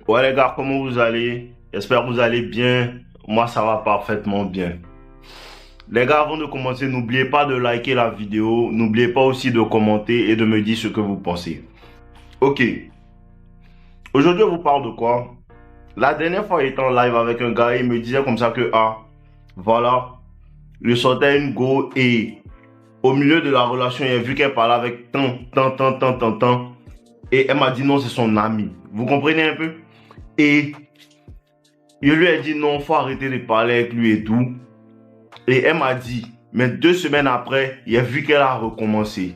Ouais les gars, comment vous allez? J'espère que vous allez bien. Moi, ça va parfaitement bien. Les gars, avant de commencer, n'oubliez pas de liker la vidéo. N'oubliez pas aussi de commenter et de me dire ce que vous pensez. Ok. Aujourd'hui, on vous parle de quoi? La dernière fois, j'étais en live avec un gars, il me disait comme ça que, voilà, je sortais une go et au milieu de la relation, il a vu qu'elle parlait avec tant. Et elle m'a dit non, c'est son ami. Vous comprenez un peu? Et je lui ai dit non, faut arrêter de parler avec lui et tout. Et elle m'a dit, mais 2 semaines après, il a vu qu'elle a recommencé.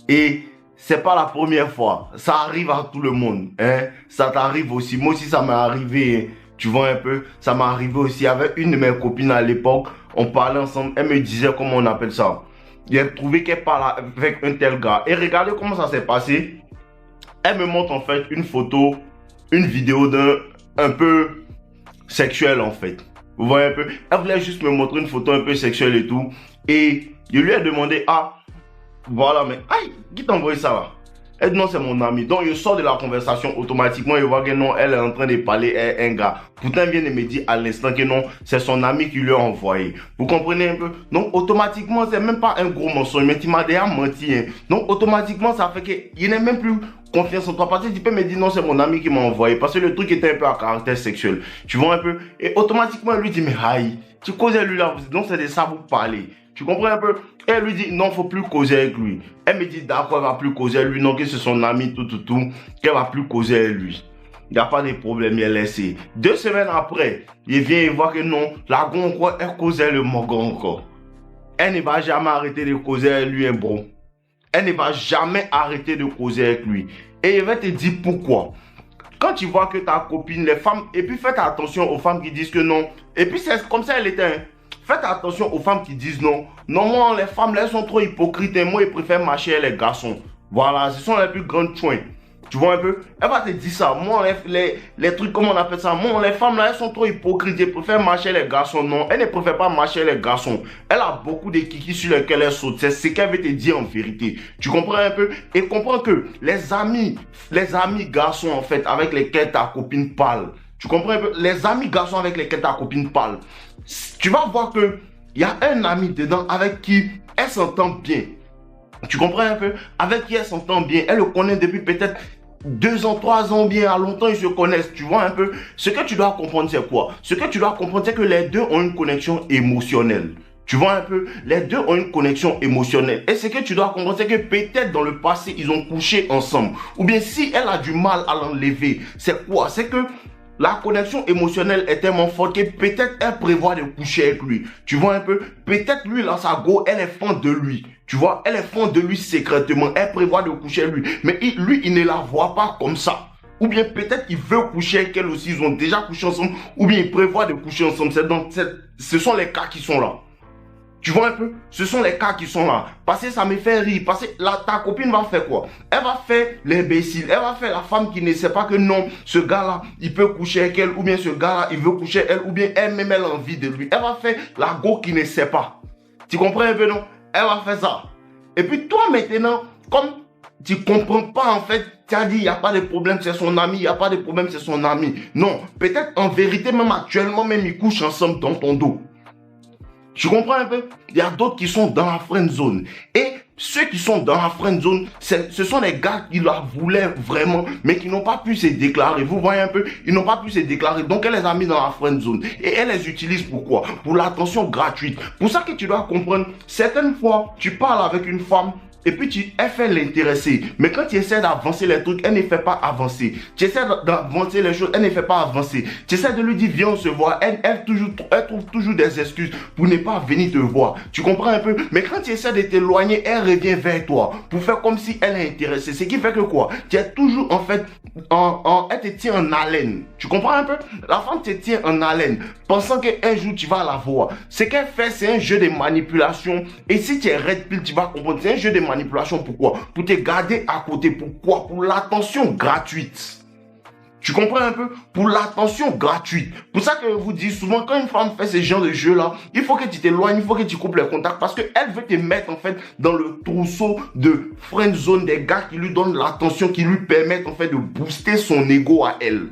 Et c'est pas la première fois. Ça arrive à tout le monde. Hein? Ça t'arrive aussi. Moi aussi, ça m'est arrivé. Tu vois un peu? Ça m'est arrivé aussi avec une de mes copines à l'époque. On parlait ensemble. Elle me disait comment on appelle ça. Il a trouvé qu'elle parle avec un tel gars. Et regardez comment ça s'est passé. Elle me montre en fait une photo, une vidéo d'un un peu sexuel en fait. Vous voyez un peu? Elle voulait juste me montrer une photo un peu sexuelle et tout. Et je lui ai demandé, voilà, mais aïe, qui t'a envoyé ça là? Elle dit non, c'est mon ami. Donc je sors de la conversation automatiquement. Je vois que non, elle est en train de parler à un gars. Pourtant, elle vient de me dire à l'instant que non, c'est son ami qui lui a envoyé. Vous comprenez un peu? Donc automatiquement, c'est même pas un gros mensonge, mais tu m'as déjà menti. Hein. Donc automatiquement, ça fait qu'il n'est même plus confiance en toi. Parce que tu peux me dire non, c'est mon ami qui m'a envoyé. Parce que le truc était un peu à caractère sexuel. Tu vois un peu? Et automatiquement, elle lui dit, mais aïe, tu causes lui là. Donc c'est de ça vous parlez. Tu comprends un peu? Et elle lui dit, non, faut plus causer avec lui. Elle me dit, d'accord, elle va plus causer avec lui. Non, que c'est son ami, tout. Qu'elle va plus causer avec lui. Il n'y a pas de problème, il laissé. 2 semaines après, il vient et voit que non, la gonque, elle causait le morgon encore. Elle ne va jamais arrêter de causer avec lui un bon. Elle ne va jamais arrêter de causer avec lui. Et il va te dire pourquoi. Quand tu vois que ta copine, les femmes, et puis faites attention aux femmes qui disent que non. Et puis c'est comme ça elle était. Hein. Faites attention aux femmes qui disent non. Non, moi, les femmes, là, elles sont trop hypocrites. Et moi, ils préfèrent marcher les garçons. Voilà, ce sont les plus grandes chouins. Tu vois un peu? Elle va te dire ça. Moi, les trucs, comment on appelle ça? Moi, les femmes, là, elles sont trop hypocrites. Elles préfèrent marcher les garçons. Non, elle ne préfère pas marcher les garçons. Elle a beaucoup de kikis sur lesquels elle saute. C'est ce qu'elle veut te dire en vérité. Tu comprends un peu? Et comprends que les amis garçons, en fait, avec lesquels ta copine parle. Tu comprends un peu? Les amis garçons avec lesquels ta copine parle. Tu vas voir que il y a un ami dedans avec qui elle s'entend bien. Tu comprends un peu? Avec qui elle s'entend bien. Elle le connaît depuis peut-être 2 ans, 3 ans, bien à longtemps, ils se connaissent. Tu vois un peu? Ce que tu dois comprendre, c'est quoi? Ce que tu dois comprendre, c'est que les deux ont une connexion émotionnelle. Tu vois un peu? Les deux ont une connexion émotionnelle. Et ce que tu dois comprendre, c'est que peut-être dans le passé, ils ont couché ensemble. Ou bien si elle a du mal à l'enlever, c'est quoi? C'est que la connexion émotionnelle est tellement forte que peut-être elle prévoit de coucher avec lui. Tu vois un peu? Peut-être lui, là, sa go, elle est fan de lui. Tu vois? Elle est fan de lui secrètement. Elle prévoit de coucher avec lui. Mais lui, il ne la voit pas comme ça. Ou bien peut-être qu'il veut coucher avec elle aussi. Ils ont déjà couché ensemble. Ou bien il prévoit de coucher ensemble. Ce sont les cas qui sont là. Tu vois un peu? Ce sont les cas qui sont là. Parce que ça me fait rire. Parce que ta copine va faire quoi? Elle va faire l'imbécile. Elle va faire la femme qui ne sait pas que non, ce gars-là, il peut coucher avec elle. Ou bien ce gars-là, il veut coucher avec elle. Ou bien elle-même, elle a envie de lui. Elle va faire la go qui ne sait pas. Tu comprends un peu, non? Elle va faire ça. Et puis toi, maintenant, comme tu comprends pas, en fait, tu as dit, il n'y a pas de problème, c'est son ami. Il n'y a pas de problème, c'est son ami. Non, peut-être en vérité, même actuellement, même ils couchent ensemble dans ton dos. Tu comprends un peu? Il y a d'autres qui sont dans la friend zone. Et ceux qui sont dans la friend zone, ce sont les gars qui la voulaient vraiment, mais qui n'ont pas pu se déclarer. Vous voyez un peu? Ils n'ont pas pu se déclarer. Donc, elle les a mis dans la friend zone. Et elle les utilise pourquoi? Pour l'attention gratuite. Pour ça que tu dois comprendre, certaines fois, tu parles avec une femme, et puis elle fait l'intéresser. Mais quand tu essaies d'avancer les trucs, elle ne fait pas avancer. Tu essaies d'avancer les choses, elle ne fait pas avancer. Tu essaies de lui dire viens on se voit. Elle trouve toujours des excuses pour ne pas venir te voir. Tu comprends un peu? Mais quand tu essaies de t'éloigner, elle revient vers toi pour faire comme si elle est intéressée. Ce qui fait que quoi? Tu es toujours en fait, elle te tient en haleine. Tu comprends un peu? La femme te tient en haleine, pensant qu'un jour tu vas la voir. Ce qu'elle fait, c'est un jeu de manipulation. Et si tu es red pill, tu vas comprendre. C'est un jeu de manipulation. Pourquoi? Pour te garder à côté. Pourquoi? Pour l'attention gratuite. Tu comprends un peu? Pour l'attention gratuite. Pour ça que je vous dis souvent, quand une femme fait ce genre de jeu-là, il faut que tu t'éloignes, il faut que tu coupes les contacts parce qu'elle veut te mettre en fait dans le trousseau de friend zone des gars qui lui donnent l'attention, qui lui permettent en fait de booster son ego à elle.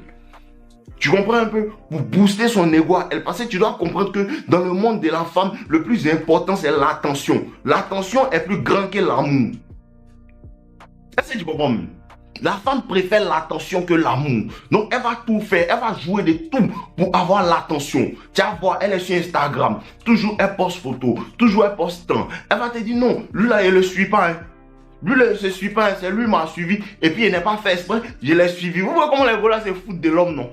Tu comprends un peu? Pour booster son ego à elle. Parce que tu dois comprendre que dans le monde de la femme, le plus important, c'est l'attention. L'attention est plus grande que l'amour. Est-ce que tu comprends? La femme préfère l'attention que l'amour. Donc, elle va tout faire. Elle va jouer de tout pour avoir l'attention. Tu vas voir, elle est sur Instagram. Toujours, elle poste photo. Toujours, elle poste temps. Elle va te dire non, lui là, il ne le suit pas. Hein. Lui, il ne se suit pas. Hein. C'est lui qui m'a suivi. Et puis, il n'est pas fait exprès. Je l'ai suivi. Vous voyez comment les gars là se foutent de l'homme, non?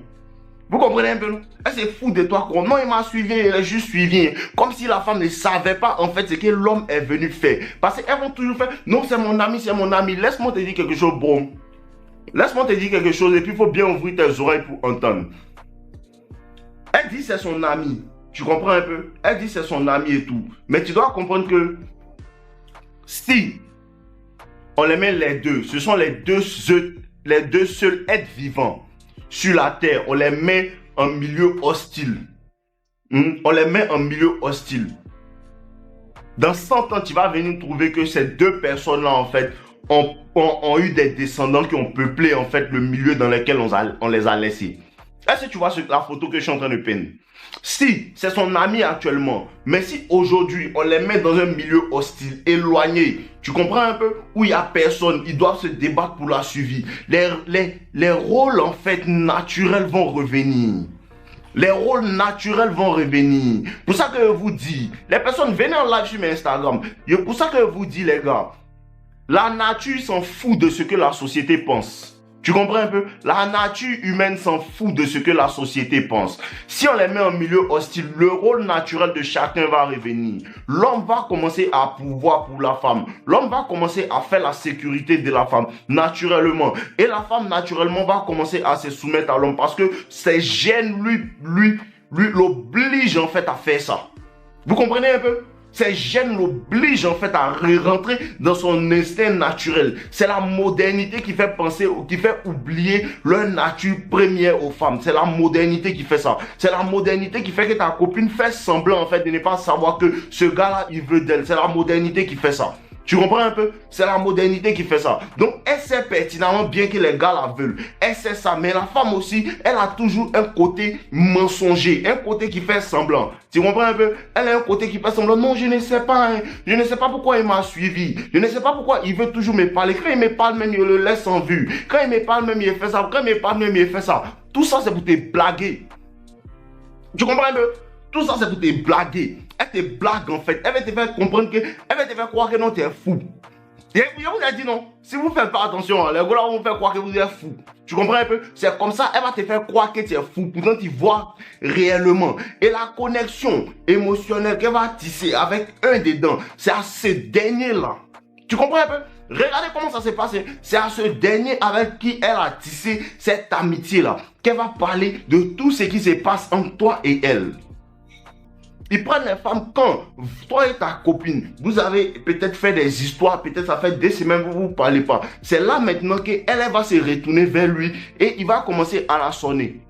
Vous comprenez un peu, non? Elle se fout de toi. Non, il m'a suivi, il a juste suivi. Comme si la femme ne savait pas, en fait, ce que l'homme est venu faire. Parce qu'elles vont toujours faire, non, c'est mon ami, c'est mon ami. Laisse-moi te dire quelque chose, bon. Laisse-moi te dire quelque chose, et puis il faut bien ouvrir tes oreilles pour entendre. Elle dit c'est son ami. Tu comprends un peu? Elle dit c'est son ami et tout. Mais tu dois comprendre que si on les met les deux, ce sont les deux seuls êtres vivants sur la terre, on les met en milieu hostile. On les met en milieu hostile. Dans 100 ans, tu vas venir trouver que ces deux personnes-là, en fait, ont eu des descendants qui ont peuplé, en fait, le milieu dans lequel on les a laissés. Est-ce que tu vois la photo que je suis en train de peindre? Si, c'est son ami actuellement, mais si aujourd'hui, on les met dans un milieu hostile, éloigné, tu comprends un peu? Où il n'y a personne, ils doivent se débattre pour la suivi. Les rôles, en fait, naturels vont revenir. Les rôles naturels vont revenir. Pour ça que je vous dis, les personnes, venez en live sur mes Instagram. Pour ça que je vous dis, les gars, la nature s'en fout de ce que la société pense. Tu comprends un peu? La nature humaine s'en fout de ce que la société pense. Si on les met en milieu hostile, le rôle naturel de chacun va revenir. L'homme va commencer à pouvoir pour la femme. L'homme va commencer à faire la sécurité de la femme, naturellement. Et la femme, naturellement, va commencer à se soumettre à l'homme parce que ses gènes lui l'obligent en fait à faire ça. Vous comprenez un peu? Ces gènes l'obligent en fait à rentrer dans son instinct naturel. C'est la modernité qui fait penser, qui fait oublier leur nature première aux femmes. C'est la modernité qui fait ça. C'est la modernité qui fait que ta copine fait semblant en fait de ne pas savoir que ce gars-là, il veut d'elle. C'est la modernité qui fait ça. Tu comprends un peu? C'est la modernité qui fait ça. Donc, elle sait pertinemment bien que les gars la veulent. Elle sait ça. Mais la femme aussi, elle a toujours un côté mensonger. Un côté qui fait semblant. Tu comprends un peu? Elle a un côté qui fait semblant. Non, je ne sais pas. Hein. Je ne sais pas pourquoi il m'a suivi. Je ne sais pas pourquoi il veut toujours me parler. Quand il me parle même, il le laisse en vue. Quand il me parle même, il fait ça. Quand il me parle même, il fait ça. Tout ça, c'est pour te blaguer. Tu comprends un peu? Tout ça, c'est pour te blaguer. Elle te blague en fait. Elle va te faire comprendre que. Elle va te faire croire que non, tu es fou. Et je vous ai dit non. Si vous ne faites pas attention, les gars là vont vous faire croire que vous êtes fou. Tu comprends un peu? C'est comme ça, elle va te faire croire que tu es fou. Pourtant, tu vois réellement. Et la connexion émotionnelle qu'elle va tisser avec un dedans, c'est à ce dernier-là. Tu comprends un peu? Regardez comment ça s'est passé. C'est à ce dernier avec qui elle a tissé cette amitié-là qu'elle va parler de tout ce qui se passe entre toi et elle. Ils prennent les femmes quand toi et ta copine, vous avez peut-être fait des histoires, peut-être ça fait des semaines que vous ne vous parlez pas. C'est là maintenant qu'elle va se retourner vers lui et il va commencer à la sonner.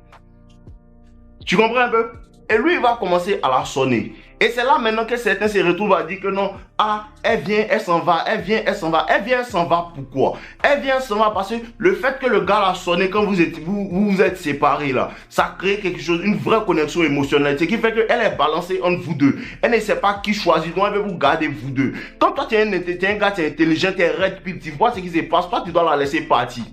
Tu comprends un peu? Et lui, il va commencer à la sonner. Et c'est là maintenant que certains se retrouvent à dire que non, ah, elle vient, elle s'en va, elle vient, elle s'en va. Elle vient, elle s'en va, pourquoi? Elle vient, elle s'en va parce que le fait que le gars l'a sonné quand vous êtes séparés là, ça crée quelque chose, une vraie connexion émotionnelle. Ce qui fait qu'elle est balancée entre vous deux. Elle ne sait pas qui choisit, donc elle veut vous garder vous deux. Quand toi tu es un gars, tu es intelligent, tu es red, puis tu vois ce qui se passe, toi tu dois la laisser partir.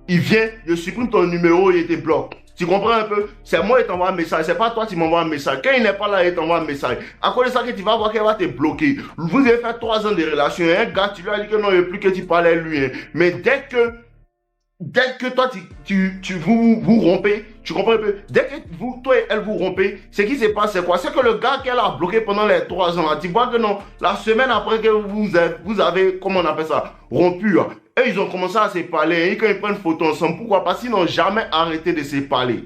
Il vient, je supprime ton numéro et il te bloque. Tu comprends un peu? C'est moi qui t'envoie un message, c'est pas toi qui m'envoie un message. Quand il n'est pas là, il t'envoie un message. À cause de ça que tu vas voir qu'elle va te bloquer. Vous avez fait 3 ans de relation. Un gars, tu lui as dit que non, il ne veut plus que tu parles à lui. Hein. Mais dès que toi, vous rompez, tu comprends un peu? Dès que toi et elle vous rompez, ce qui se passe, c'est quoi? C'est que le gars qu'elle a bloqué pendant les 3 ans, là, tu vois que non, la semaine après que vous avez, comment on appelle ça, rompu, là, et ils ont commencé à se parler, et quand ils prennent photo ensemble, pourquoi? Parce qu'ils n'ont jamais arrêté de se parler.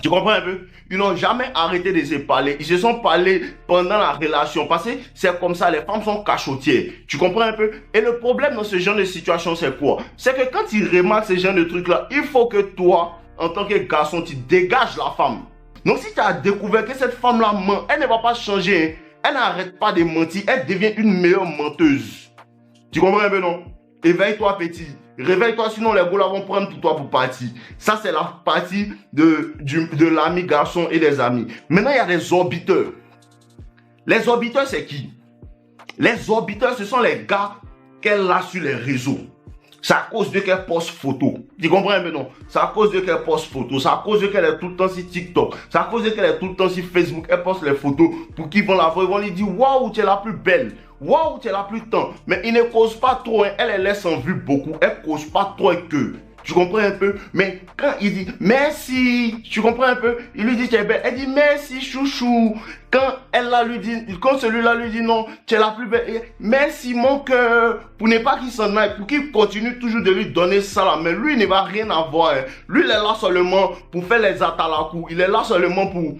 Tu comprends un peu? Ils n'ont jamais arrêté de se parler. Ils se sont parlé pendant la relation. Parce que c'est comme ça, les femmes sont cachotières. Tu comprends un peu? Et le problème dans ce genre de situation, c'est quoi? C'est que quand ils remarquent ce genre de trucs-là, il faut que toi, en tant que garçon, tu dégages la femme. Donc si tu as découvert que cette femme-là ment, elle ne va pas changer. Elle n'arrête pas de mentir. Elle devient une meilleure menteuse. Tu comprends un peu, non? Éveille-toi, petit. Réveille-toi, sinon les gars là vont prendre pour toi pour partir. Ça, c'est la partie de l'ami garçon et des amis. Maintenant, il y a des orbiteurs. Les orbiteurs, c'est qui? Les orbiteurs, ce sont les gars qu'elle a sur les réseaux. C'est à cause de qu'elle poste photo. Tu comprends un peu, non? C'est à cause de qu'elle poste photo. C'est à cause de qu'elle est tout le temps sur TikTok. C'est à cause de qu'elle est tout le temps sur Facebook. Elle poste les photos pour qu'ils vont la voir. Ils vont lui dire, waouh, tu es la plus belle. Waouh, tu es la plus tendre. Mais il ne cause pas trop. Hein. Elle laisse en vue beaucoup. Elle ne cause pas trop que. Tu comprends un peu? Mais quand il dit merci, tu comprends un peu? Il lui dit tu es belle. Elle dit merci chouchou. Quand quand celui-là lui dit non, tu es la plus belle. Merci mon cœur. Pour ne pas qu'il s'en aille, pour qu'il continue toujours de lui donner ça là. Mais lui, il ne va rien avoir. Hein. Lui, il est là seulement pour faire les atalakou. Il est là seulement pour,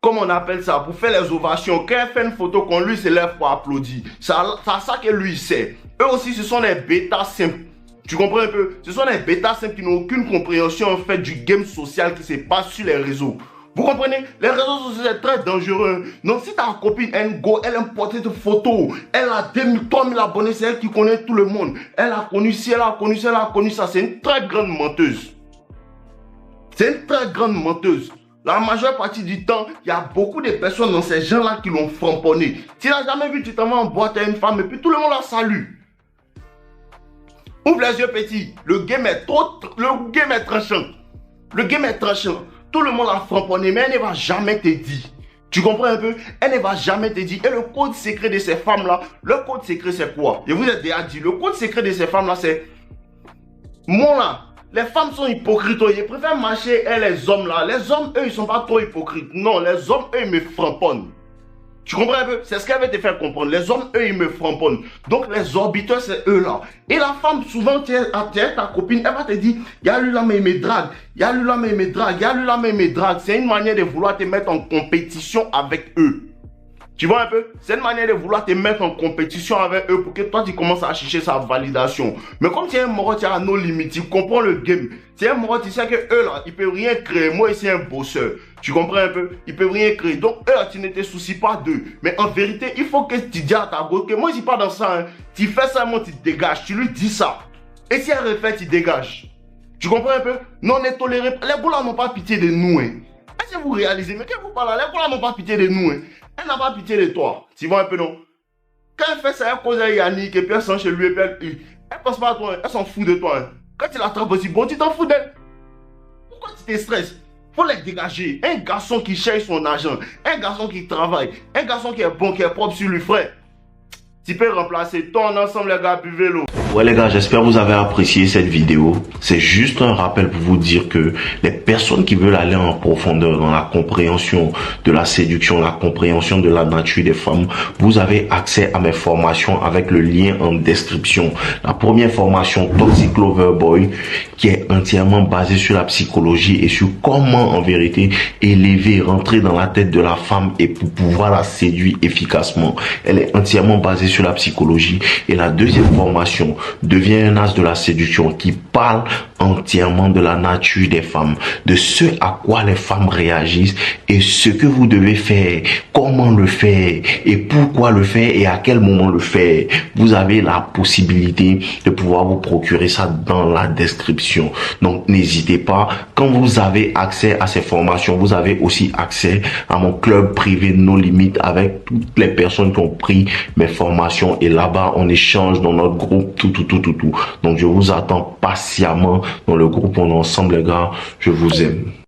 comme on appelle ça, pour faire les ovations. Quand elle fait une photo qu'on lui se lève pour applaudir. C'est ça que lui sait. Eux aussi, ce sont des bêtas simples. Tu comprends un peu? Ce sont des bêtas simples qui n'ont aucune compréhension en fait du game social qui se passe sur les réseaux. Vous comprenez? Les réseaux sociaux c'est très dangereux. Donc si ta copine elle aime porter de photos, elle a 2000, 3000 abonnés, c'est elle qui connaît tout le monde. Elle a connu ci, elle a connu ça, elle a connu ça. C'est une très grande menteuse. C'est une très grande menteuse. La majeure partie du temps, il y a beaucoup de personnes dans ces gens-là qui l'ont framponné. Tu n'as jamais vu, tu t'en vas en boîte à une femme et puis tout le monde la salue. Ouvre les yeux petit, le game est tranchant. Le game est tranchant. Tout le monde a framponné, mais elle ne va jamais te dire. Tu comprends un peu? Elle ne va jamais te dire. Et le code secret de ces femmes-là, le code secret c'est quoi? Je vous ai déjà dit, le code secret de ces femmes-là c'est... Moi là, les femmes sont hypocrites. Ils préfèrent marcher et les hommes là. Les hommes, eux, ils sont pas trop hypocrites. Non, les hommes, eux, ils me framponnent. Tu comprends un peu? C'est ce qu'elle veut te faire comprendre. Les hommes, eux, ils me framponnent. Donc, les orbiteurs, c'est eux là. Et la femme, souvent, tu es ta copine, elle va te dire, il y a lui là, mais il me drague. Il y a lui là, mais il me drague. Il y a lui là, mais il me drague. C'est une manière de vouloir te mettre en compétition avec eux. Tu vois un peu? C'est une manière de vouloir te mettre en compétition avec eux pour que toi, tu commences à chercher sa validation. Mais comme tu es un moro, tu as nos limites, tu comprends le game. Tu es un moro, tu sais que eux là, ils peuvent rien créer. Moi, ici, un bosseur. Tu comprends un peu? Ils peuvent rien créer. Donc, eux, tu ne te soucies pas d'eux. Mais en vérité, il faut que tu dis à ta gauche que moi, je suis pas dans ça. Hein. Tu fais ça, moi, tu te dégages. Tu lui dis ça. Et si elle refait, tu dégages. Tu comprends un peu? Non, on est toléré. Les gars là n'ont pas pitié de nous. Hein. Est-ce que vous réalisez? Mais quand vous parlez, les gars là n'ont pas pitié de nous. Hein. Elle n'a pas pitié de toi. Tu vois un peu, non? Quand elle fait ça, elle cause à Yannick et puis elle sent chez lui et puis elle pense pas à toi. Elle s'en fout de toi. Hein. Quand tu l'attrapes aussi, bon, tu t'en fous d'elle. Pourquoi tu te stresses? Faut les dégager. Un garçon qui cherche son argent, un garçon qui travaille, un garçon qui est bon, qui est propre sur lui, frère. Tu peux remplacer ton ensemble, les gars, buvez l'eau. Ouais, les gars, j'espère que vous avez apprécié cette vidéo. C'est juste un rappel pour vous dire que les personnes qui veulent aller en profondeur dans la compréhension de la séduction, la compréhension de la nature des femmes, vous avez accès à mes formations avec le lien en description. La première formation, Toxic Lover Boy, qui est entièrement basée sur la psychologie et sur comment, en vérité, élever, rentrer dans la tête de la femme et pour pouvoir la séduire efficacement. Elle est entièrement basée sur la psychologie. Et la deuxième formation devient un as de la séduction qui parle entièrement de la nature des femmes, de ce à quoi les femmes réagissent et ce que vous devez faire, comment le faire et pourquoi le faire et à quel moment le faire. Vous avez la possibilité de pouvoir vous procurer ça dans la description. Donc n'hésitez pas, quand vous avez accès à ces formations, vous avez aussi accès à mon club privé No Limites avec toutes les personnes qui ont pris mes formations et là-bas on échange dans notre groupe tout. Donc je vous attends patiemment dans le groupe, on est ensemble les gars, je vous aime.